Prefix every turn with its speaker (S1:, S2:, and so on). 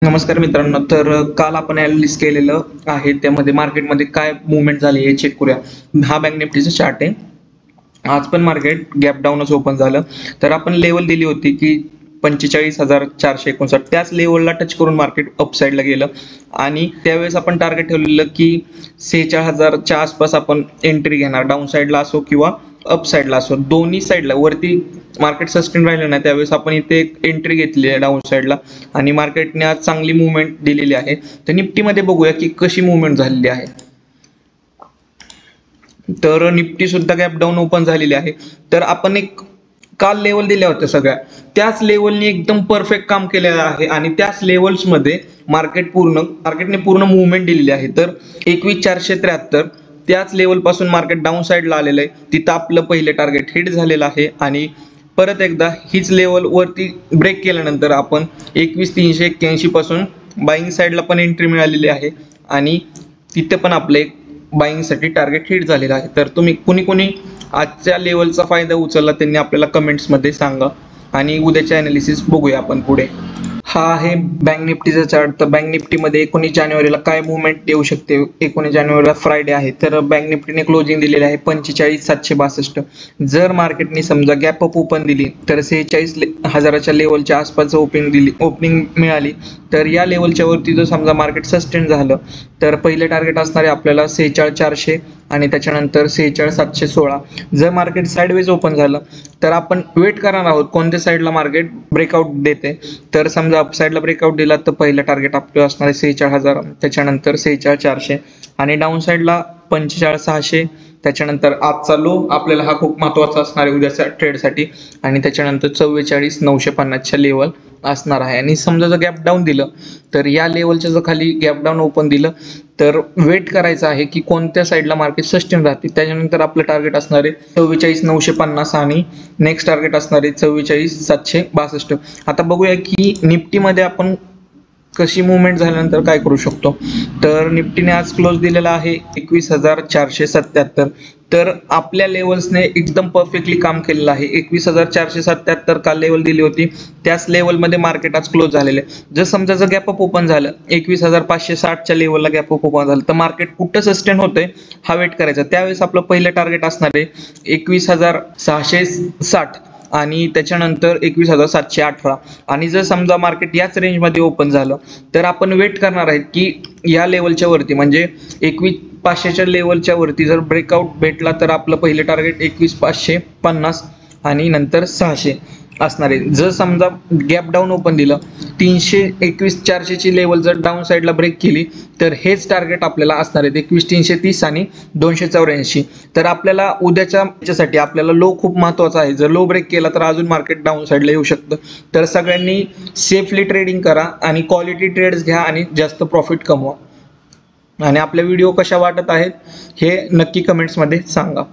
S1: नमस्कार मित्रांनो. तर काल आपण अनालिसिस केलेलं आहे, त्यामध्ये मार्केटमध्ये काय मूव्हमेंट झाली हे चेक करूया. हा बँक निफ्टीचा चार्ट आहे. आज पण मार्केट गॅप डाऊनच ओपन झालं. तर आपण लेवल दिली होती की 45,459, त्याच लेवलला टच करून मार्केट अपसाईडला गेलं आणि त्यावेळेस आपण टार्गेट ठेवलेलं की 46,000च्या आसपास आपण एंट्री घेणार, डाऊन साईडला असो किंवा अप साईडला असो, दोन्ही साईडला. वरती मार्केट सस्टेन राहिलं नाही त्यावेळेस आपण इथे एक एंट्री घेतली आहे डाऊन साईडला आणि मार्केटने आज चांगली मूव्हमेंट दिलेली आहे. तर निफ्टीमध्ये बघूया की कशी मूव्हमेंट झालेली आहे. तर निफ्टी सुद्धा गॅप डाऊन ओपन झालेली आहे. तर आपण एक काल लेवल दिल्या होत्या सगळ्या, त्याच लेवलनी एकदम परफेक्ट काम केलेलं आहे आणि त्याच लेवल्समध्ये मार्केटने पूर्ण मूव्हमेंट दिलेली आहे. तर 21,473 त्याच लेवलपासून मार्केट डाऊन साईडला आलेलं आहे. तिथं आपलं पहिलं टार्गेट हिट झालेलं आहे आणि परत एकदा हीच लेवल वरती ब्रेक केल्यानंतर आपण 21,381 पासून बाईंग साईडला पण एंट्री मिळालेली आहे आणि तिथे पण आपले बाईंगसाठी टार्गेट हिट झालेलं आहे. तर तुम्ही कुणी आजच्या लेवलचा फायदा उचलला त्यांनी आपल्याला कमेंट्समध्ये सांगा आणि उद्याचे ॲनालिसिस बघूया आपण पुढे. हा आहे बँक निफ्टीचा चार्ट. तर बँक निफ्टीमध्ये 19 जानेवारीला काय मूव्हमेंट येऊ शकते. 19 जानेवारीला फ्रायडे आहे. तर बँक निफ्टीने क्लोजिंग दिलेली आहे 45,762. जर मार्केटने समजा गॅप अप ओपन दिली तर 46,000च्या लेवलच्या आसपास ओपनिंग मिळाली तर या लेवलच्या वरती जर समजा मार्केट सस्टेन झालं तर पहिले टार्गेट असणार आहे आपल्याला 46,400 आणि त्याच्यानंतर 46,716. जर मार्केट साईडवेज ओपन झालं तर आपण वेट करणार आहोत कोणत्या साईडला मार्केट ब्रेकआउट देते. तर समजा अप साईडला ब्रेकआउट दिला तर पहिलं टार्गेट आपलं असणार आहे 46,000, त्याच्यानंतर 46,400 आणि डाऊन साईडला 45,600. त्याच्यानंतर आजचा लो आपल्याला हा खूप महत्त्वाचा असणार आहे उद्याच्या ट्रेडसाठी आणि त्याच्यानंतर 44,950च्या लेवल असणार आहे. आणि समजा जर गॅप डाऊन दिलं तर या लेवलच्या जर खाली गॅप डाऊन ओपन दिलं तर वेट करायचं आहे की कोणत्या साईडला मार्केट सस्टेन राहते. त्याच्यानंतर आपलं टार्गेट असणार आहे 44,950 आणि नेक्स्ट टार्गेट असणार आहे 44,762. आता बघूया की निफ्टीमध्ये आपण कशी मूव्हमेंट झाल्यानंतर काय करू शकतो. तर निफ्टीने आज क्लोज दिलेला आहे 21,477. तर आपल्या लेवल्सने एकदम परफेक्टली काम केलेलं आहे. 21,477 काल लेवल दिली होती, त्याच लेवलमध्ये मार्केट आज क्लोज झालेले. जर समजा जर गॅप अप ओपन झालं 21,560च्या लेवलला गॅप अप ओपन झालं तर मार्केट कुठं सस्टेन होतंय हा वेट करायचा. त्यावेळेस आपलं पहिलं टार्गेट असणार आहे 21,660 आणि त्याच्यानंतर 21,718. आणि जर समजा मार्केट याच रेंजमध्ये ओपन झालं तर आपण वेट करणार आहेत की या लेवलच्या वरती म्हणजे 21,500च्या लेवलच्या वरती जर ब्रेकआउट भेटला तर आपलं पहिलं टार्गेट 21,550 आणि नंतर 600 असणार आहे. जर समजा गॅप डाऊन ओपन दिलं 21,400ची लेवल जर डाऊन साईडला ब्रेक केली तर हेच टार्गेट आपल्याला असणार आहे 21,330 आणि 284. तर आपल्याला उद्याच्या याच्यासाठी आपल्याला लो खूप महत्त्वाचा आहे. जर लो ब्रेक केला तर अजून मार्केट डाऊन साईडला येऊ शकतं. तर सगळ्यांनी सेफली ट्रेडिंग करा आणि क्वालिटी ट्रेड्स घ्या आणि जास्त प्रॉफिट कमवा. आणि आपले व्हिडिओ कशा वाटत आहेत हे नक्की कमेंट्समध्ये सांगा.